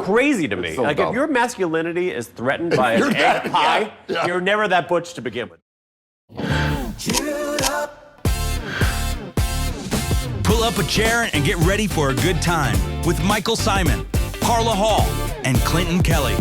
crazy to me. so Like, dumb. if your masculinity is threatened by an egg pie, you're never that butch to begin with. Pull up a chair and get ready for a good time with Michael Symon, Carla Hall, and Clinton Kelly.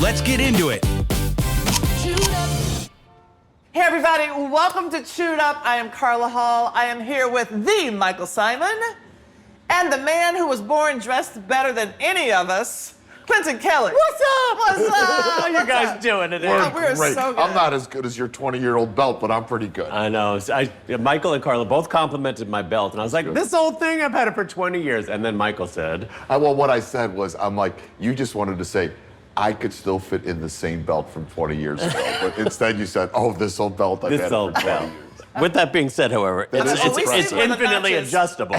Let's get into it. Hey everybody, welcome to Chewed Up. I am Carla Hall. I am here with the Michael Symon and the man who was born dressed better than any of us, Clinton Kelly. What's up? What's up? How you guys doing today? We're Great. so good. I'm not as good as your 20-year-old belt, but I'm pretty good. I know. Michael and Carla both complimented my belt, and I was like, this old thing, I've had it for 20 years. And then Michael said, Well, what I said was, I'm like, you just wanted to say, I could still fit in the same belt from 20 years ago. But instead you said, oh, this old belt I've had this it old for 20 belt. years. With that being said, however, is it's impressive. infinitely Where the notches- adjustable.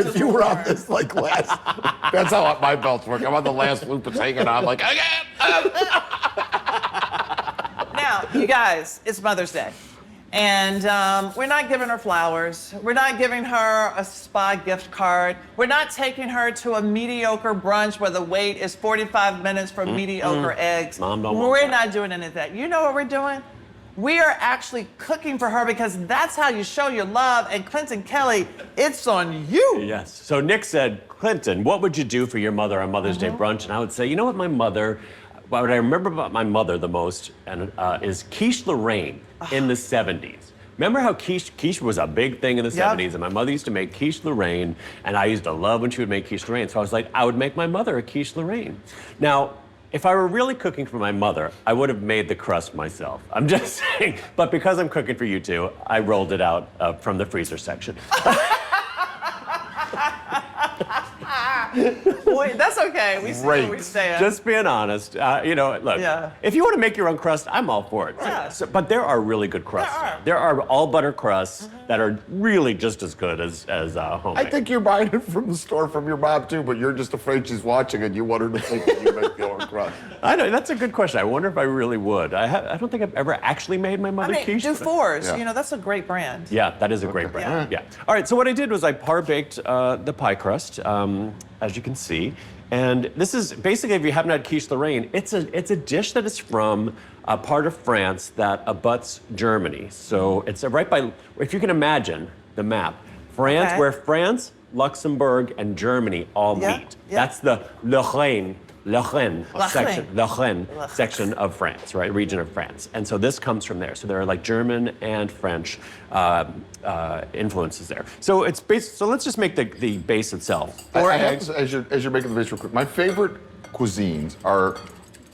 If you were on this like last, that's how my belts work. I'm on the last loop, it's hanging on like, again. Now, you guys, it's Mother's Day. And we're not giving her flowers. We're not giving her a spa gift card. We're not taking her to a mediocre brunch where the wait is 45 minutes for mediocre eggs. Mom don't want We're that. not doing any of that. You know what we're doing? We are actually cooking for her because that's how you show your love. And Clinton Kelly, it's on you. Yes. So Nick said, Clinton, what would you do for your mother on Mother's Day brunch? And I would say, you know what what I remember about my mother the most is Quiche Lorraine in the 70s. Remember how quiche was a big thing in the 70s, and my mother used to make quiche Lorraine, and I used to love when she would make quiche Lorraine. So I was like, I would make my mother a quiche Lorraine. Now, if I were really cooking for my mother, I would have made the crust myself. I'm just saying. But because I'm cooking for you two, I rolled it out from the freezer section. Boy, that's okay. We see where we stand. Just being honest. Look, if you want to make your own crust, I'm all for it. Yeah. But there are really good crusts. There are all butter crusts that are really just as good as homemade. I think you're buying it from the store from your mom too, but you're just afraid she's watching and you want her to think that you make your own crust. I know, that's a good question. I wonder if I really would. I don't think I've ever actually made my mother quiche. Dufour's, Yeah. that's a great brand. Yeah, that is a great brand. Yeah. All right, so what I did was I par-baked the pie crust, as you can see. And this is basically, if you haven't had quiche Lorraine, it's a dish that is from a part of France that abuts Germany. So it's right by, if you can imagine the map, France, where France, Luxembourg, and Germany all meet. That's the Lorraine section of France, right? Region of France. And so this comes from there. So there are like German and French influences there. So it's so let's just make the base itself. Four eggs. As you're making the base real quick, my favorite cuisines are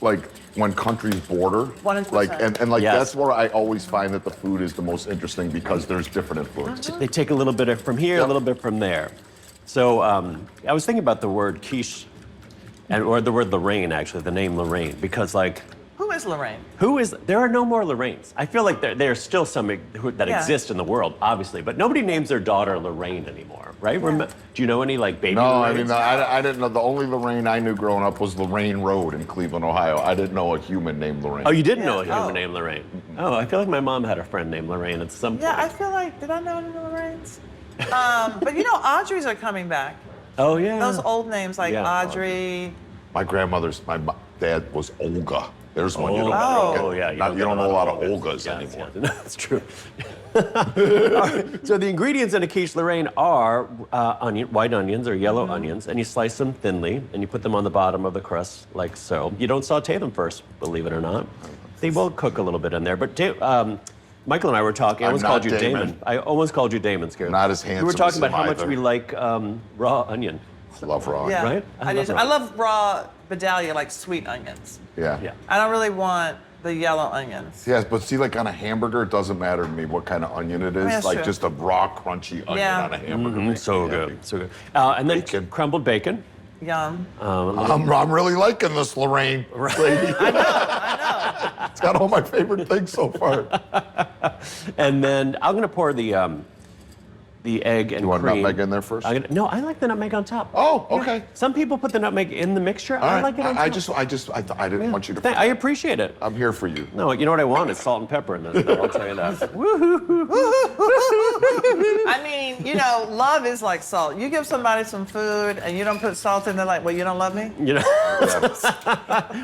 like when countries border. 100%. Like and that's where I always find that the food is the most interesting because there's different influences. They take a little bit from here, a little bit from there. So I was thinking about the word quiche, or the word Lorraine, actually, the name Lorraine, because Who is Lorraine? there are no more Lorraines. I feel like there are still some that exist in the world, obviously, but nobody names their daughter Lorraine anymore, right? Do you know any baby No, Lorraines? I didn't know. The only Lorraine I knew growing up was Lorraine Road in Cleveland, Ohio. I didn't know a human named Lorraine. Oh, you didn't know a human named Lorraine? Oh, I feel like my mom had a friend named Lorraine at some point. Yeah, I feel like, did I know any Lorraines? But Audreys are coming back. Oh, yeah. Those old names like Audrey. My dad was Olga. There's one you don't Oh. know. Yeah, You don't know a lot of Olgas anymore. Yeah, that's true. So the ingredients in a quiche Lorraine are white onions or yellow onions, and you slice them thinly, and you put them on the bottom of the crust like so. You don't saute them first, believe it or not. They will cook a little bit in there, but Michael and I were talking. I almost called you Damon. I almost called you Damon, scared. Not as handsome We were talking as about how him much either. we like raw onion. Love raw. Yeah, Right? I love raw. I love raw Vidalia, like sweet onions. Yeah. I don't really want the yellow onions. Yes, but see, like on a hamburger, it doesn't matter to me what kind of onion it is. that's Like true. just a raw, crunchy onion on a hamburger. So good, so good. And then crumbled bacon. Yum. I'm really liking this Lorraine lady. I know. It's got all my favorite things so far. And then I'm gonna pour the the egg and You want cream. nutmeg in there first? No, I like the nutmeg on top. Oh, Yeah. okay. Some people put the nutmeg in the mixture. All I right. like it on top. I didn't want you to. I appreciate it. I'm here for you. No, you know what I want is salt and pepper in this, though, I'll tell you that. I mean, you know, love is like salt. You give somebody some food and you don't put salt in, they're like, well, you don't love me? You know?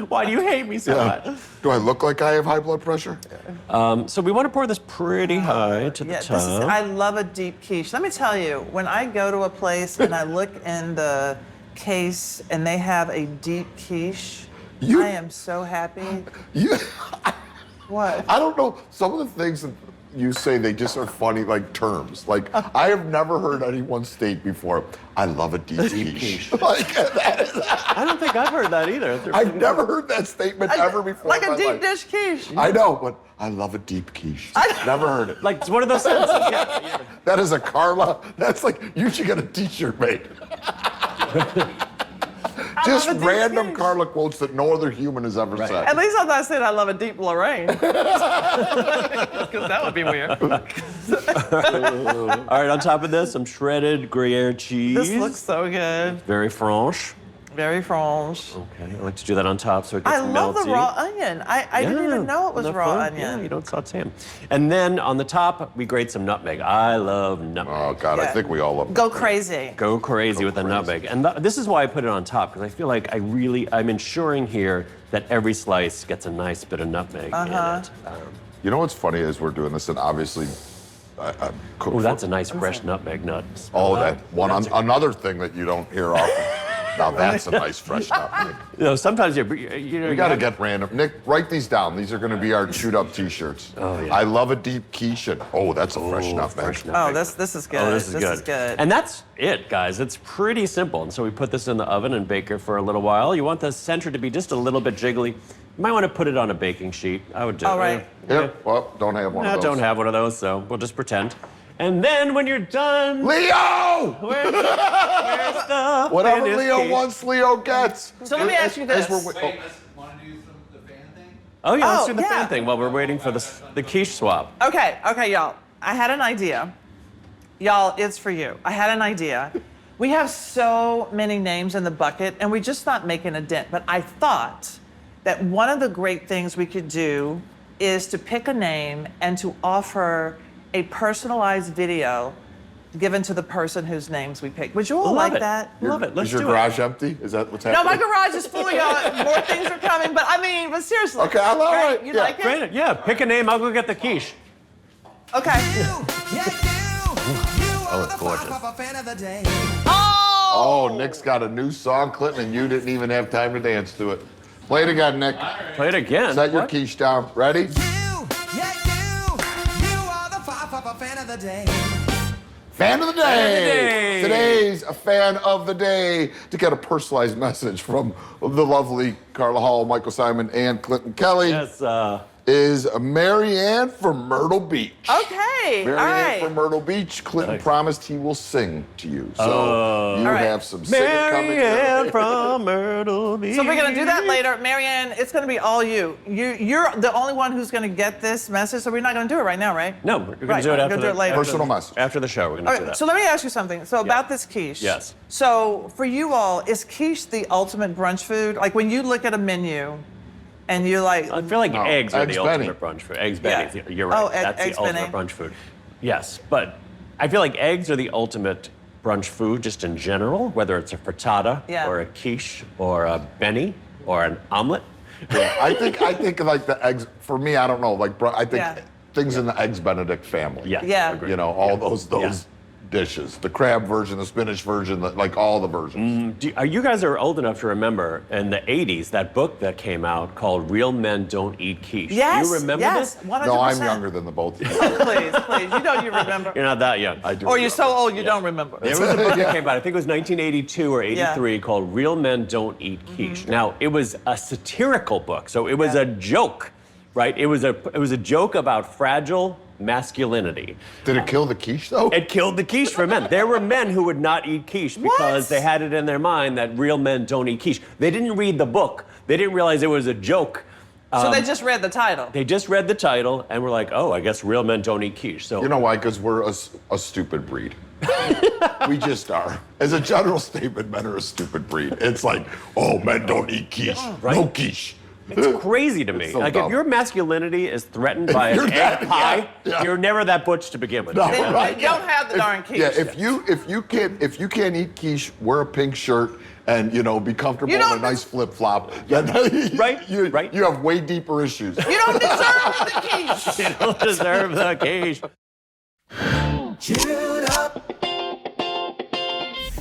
Why do you hate me so much? Do I look like I have high blood pressure? So we want to pour this pretty high to the top. I love a deep quiche. Let me tell you, when I go to a place and I look in the case and they have a deep quiche, I am so happy. What? I don't know. Some of the things that you say, they just are funny, like terms. Like, I have never heard anyone state before, I love a deep quiche. Like, that is, I don't think I've heard that either. I've never heard that statement ever before. Like in a my deep life. dish quiche. I know, but I love a deep quiche. Never heard it. Like, it's one of those sentences. Yeah. That is a Carla. That's like, you should get a t-shirt made. Just love a deep random quiche. Carla quotes that no other human has ever said. At least I'm not saying I love a deep Lorraine. Because that would be weird. All right, on top of this, some shredded Gruyère cheese. This looks so good. Very franche. Very franche. Okay, I like to do that on top so it gets I love melty. the raw onion. I didn't even know it was Isn't that raw fun? onion. Yeah, you don't saute them. And then on the top, we grate some nutmeg. I love nutmeg. Oh, God, I Yeah. think we all love Go crazy. Go crazy with the crazy. nutmeg. And this is why I put it on top, because I feel like I'm ensuring here that every slice gets a nice bit of nutmeg in it. You know what's funny is we're doing this, and obviously, I cook. Oh, that's a nice fresh nutmeg nut. Oh, that one. Another thing that you don't hear often. Now that's a nice fresh nutmeg. You know, sometimes you We got to get random. Nick, write these down. These are going to be our chewed up T-shirts. Oh, yeah. I love a deep quiche. And, oh, that's a fresh nutmeg. fresh nutmeg. Oh, this is good. Oh, this is good. And that's it, guys. It's pretty simple. And so we put this in the oven and bake it for a little while. You want the center to be just a little bit jiggly. You might want to put it on a baking sheet. I would do All right. Yep. Well, don't have one of No, those. don't have one of those, so we'll just pretend. And then when you're done, Leo! where's the Whatever finish Leo cake? wants, Leo gets. So let me ask you this. Want to do the fan thing? Oh yeah, let's Oh, do the yeah. fan thing while we're waiting for the quiche swap. Okay, y'all. I had an idea. Y'all, it's for you. I had an idea. We have so many names in the bucket, and we're just not making a dent. But I thought that one of the great things we could do is to pick a name and to offer a personalized video given to the person whose names we picked. Would you all Love like it. that? Love it. Let's Is your do garage empty? Is that what's No, happening? my garage is full, y'all. More things are coming, but seriously. Okay, I love Right? it. You Yeah. like it? Great. Yeah, pick a name. I'll go get the quiche. Okay. Oh, it's gorgeous. Oh, Nick's got a new song, Clinton, and you didn't even have time to dance to it. Play it again, Nick. Play it again. Set your What? quiche down. Ready? Fan of the day. Fan of the day. Today's a fan of the day to get a personalized message from the lovely Carla Hall, Michael Symon, and Clinton Kelly Yes. is Marianne from Myrtle Beach. Okay. All Marianne right. from Myrtle Beach. Clinton Nice. promised he will sing to you. So you All right. have some singing coming. Marianne from Myrtle Beach. So we're gonna do that later, Marianne. It's gonna be all you. You're the only one who's gonna get this message. So we're not gonna do it right now, right? No, we're going Right, to do it we're after gonna do it later. Personal message. After the show, we're going All to do right. that. So let me ask you something. So about this quiche. Yes. So for you all, is quiche the ultimate brunch food? Like when you look at a menu, and you're like, I feel like No, eggs are eggs the Benny. ultimate brunch food. Eggs Benny. Yeah. You're right. Oh, That's eggs the ultimate Benny. brunch food. Yes, but I feel like eggs are the ultimate brunch food just in general, whether it's a frittata Yeah. or a quiche or a Benny or an omelet. I think like the eggs. For me, I don't know. Like I think Yeah. things in the eggs Benedict family. Yeah. Yeah. Agreed. You know, all those dishes, the crab version, the spinach version, like all the versions. You guys are old enough to remember in the 80s that book that came out called Real Men Don't Eat Quiche. yes, Do you remember yes, this? 100%. No, I'm younger than the both of you. Please, you know you remember. You're not that young. I do. Or you're so old you don't remember. There was a book that came out, I think it was 1982 or 83, Yeah. called Real Men Don't Eat Quiche. Now, it was a satirical book, so it was a joke, right? It was a joke about fragile masculinity. Did it kill the quiche though? It killed the quiche for men. There were men who would not eat quiche because they had it in their mind that real men don't eat quiche. They didn't read the book. They didn't realize it was a joke. So they just read the title. They just read the title and were like, oh, I guess real men don't eat quiche. So You know why? Because we're a stupid breed. We just are. As a general statement, men are a stupid breed. It's like, oh, men don't eat quiche. Right. No quiche. It's crazy to me. so Like dumb. if your masculinity is threatened by you're an that- egg pie, yeah. you're never that butch to begin with. No, You know? right. They don't have the darn quiche. Yeah, if you can't eat quiche, wear a pink shirt and be comfortable You in a don't nice flip flop. Then Right, you, right. You have way deeper issues. You don't deserve the quiche. You don't deserve the quiche.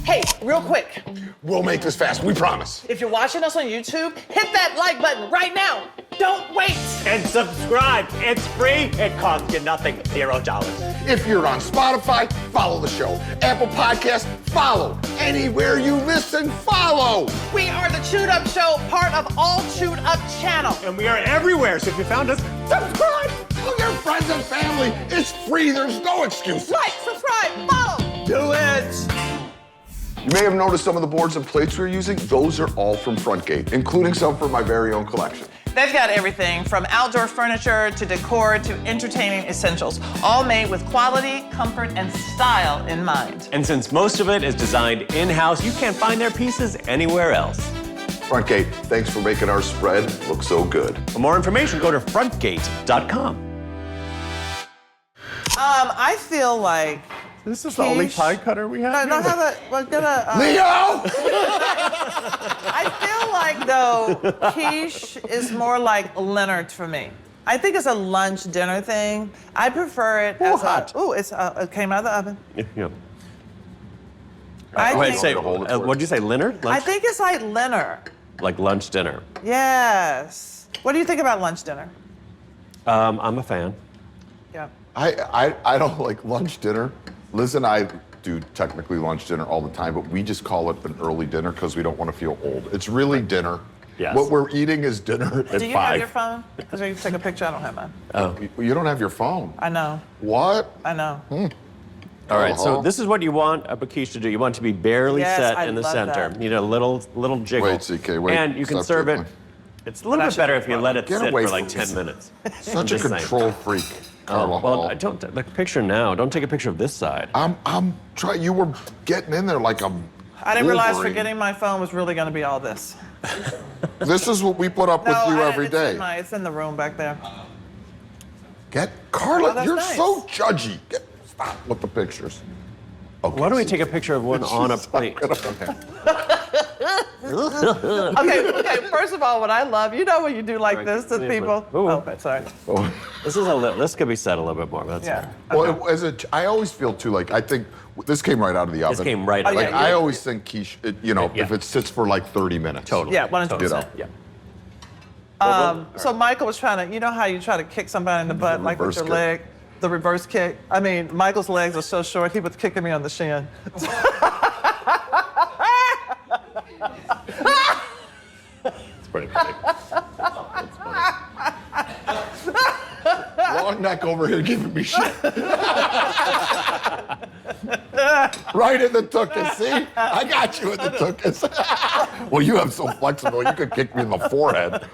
Hey, real quick, We'll make this fast. We promise. if you're watching us on YouTube, hit that like button right now. Don't wait. And subscribe. It's free. It costs you nothing. $0. If you're on Spotify, follow the show. Apple Podcasts, follow. Anywhere you listen, follow. We are the Chewed Up Show, part of All Chewed Up channel. And we are everywhere. So if you found us, Subscribe. Tell your friends and family. It's free. There's no excuse. Like, subscribe, follow. Do it. You may have noticed some of the boards and plates we're using. Those are all from Frontgate, including some from my very own collection. They've got everything from outdoor furniture to decor to entertaining essentials, all made with quality, comfort, and style in mind. and since most of it is designed in-house, you can't find their pieces anywhere else. Frontgate, thanks for making our spread look so good. For more information, go to frontgate.com. I feel like This is the only pie cutter we I don't have a. Well, get a. Leo! I feel like though quiche is more like Leonard for me. I think it's a lunch dinner thing. I prefer it as hot. a. Ooh, it came out of the oven. Yeah. I Wait, think, say, Hold it for what'd you say, Leonard? I Lunch? think it's like Leonard. Like lunch dinner. Yes. What do you think about lunch dinner? I'm a fan. Yeah. I don't like lunch dinner. Liz and I do technically lunch dinner all the time, but we just call it an early dinner because we don't want to feel old. It's really dinner. Yes. What we're eating is dinner at Do you 5. have your phone? Because you take a picture. I don't have mine. Oh. You don't have your phone. I know. What? I know. All right, so Uh-huh. this is what you want a quiche to do. You want it to be barely Yes, set I in the love center. that. You need a little jiggle. Wait, CK, wait. And you can Stop serve it. jiggling. It's a little bit better if you let it Get sit away for like from 10 me. minutes. Such a Just saying. control freak, Carla Well, Hall. I don't take a picture now. Don't take a picture of this side. I'm trying. You were getting in there like a. I didn't realize Wolverine. forgetting my phone was really going to be all this. This is what we put up with you every it's day. It's in the room back there. Carla, Oh, that's you're nice. so judgy. Stop with the pictures. Okay, Why don't we see. take a picture of one on a plate? Okay, first of all, what I love, you know when you do like Right. this to Yeah, people? ooh. Oh, okay, sorry. This could be said a little bit more. But that's Yeah. fine. Well, I always feel too like I think this came right out of the oven. This came right out. yeah, Like yeah. I always think quiche, Yeah. if it sits for like 30 minutes. Totally. Yeah, 100%. You know. Yeah. So Michael was trying to, you know how you try to kick somebody in the butt, like with reverse your kick. leg? The reverse kick. I mean, Michael's legs are so short, he was kicking me on the shin. It's pretty funny. Long neck over here giving me shit. Right in the tuchus, see? I got you in the tuchus. Well, you have so flexible, you could kick me in the forehead.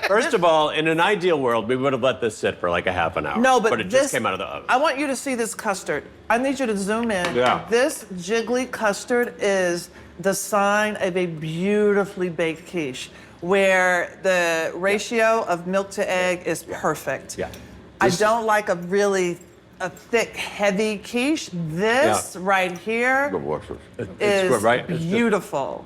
First of all, in an ideal world, we would have let this sit for like a half an hour. No, but it this, just came out of the oven. I want you to see this custard. I need you to zoom in. Yeah. This jiggly custard is the sign of a beautifully baked quiche, where the ratio of milk to egg is perfect. Yeah. I don't like a thick, heavy quiche. This right here is right. It's just- beautiful.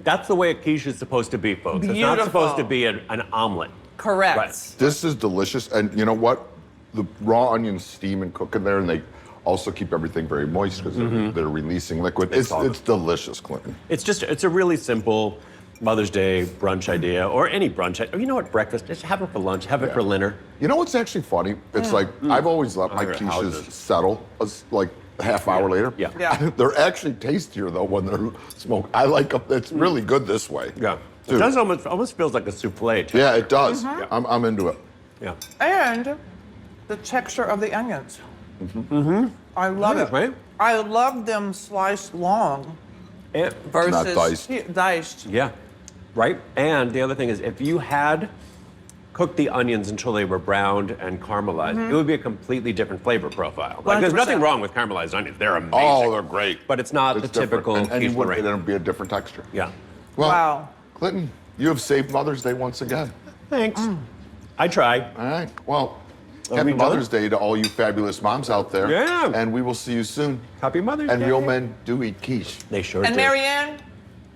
That's the way a quiche is supposed to be, folks. It's not Beautiful. supposed to be an omelet. Correct. Right. This is delicious, and you know what? The raw onions steam and cook in there, and they also keep everything very moist because they're releasing liquid. It's delicious, Clinton. It's a really simple Mother's Day brunch idea, or any brunch. You know what? Breakfast. Just have it for lunch. Have it for dinner. You know what's actually funny? It's like I've always let my Other quiches houses. settle like a half hour later. Yeah. Yeah. They're actually tastier though when they're smoked. I like them. It's really good this way. Yeah. It Dude. does almost feels like a souffle. Too. Yeah, it does. I'm into it. Yeah. And the texture of the onions. I love Yeah, it. right? I love them sliced long And, versus diced. diced. yeah. Right. And the other thing is, if you had cooked the onions until they were browned and caramelized, it would be a completely different flavor profile. Like, there's 100%. nothing wrong with caramelized onions. They're amazing. Oh, they're great. But it's not the different. typical And quiche you would, Lorraine. it'll be a different texture. Yeah. Well, Wow. Clinton, you have saved Mother's Day once again. Thanks. I try. All right. Well, Are happy we done? Mother's Day to all you fabulous moms out there. Yeah. And we will see you soon. Happy Mother's And Day. real men do eat quiche. They sure And do. Marianne,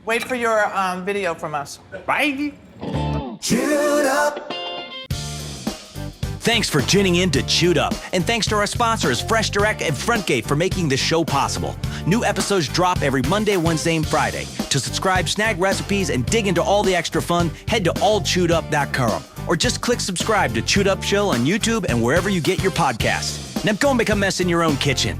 wait for your video from us. Bye. Thanks for tuning in to Chewed Up, and thanks to our sponsors Fresh Direct and Frontgate for making this show possible. New episodes drop every Monday, Wednesday, and Friday. To subscribe, snag recipes, and dig into all the extra fun, head to allchewedup.com or just click subscribe to Chewed Up Show on YouTube and wherever you get your podcasts. Now go and make a mess in your own kitchen.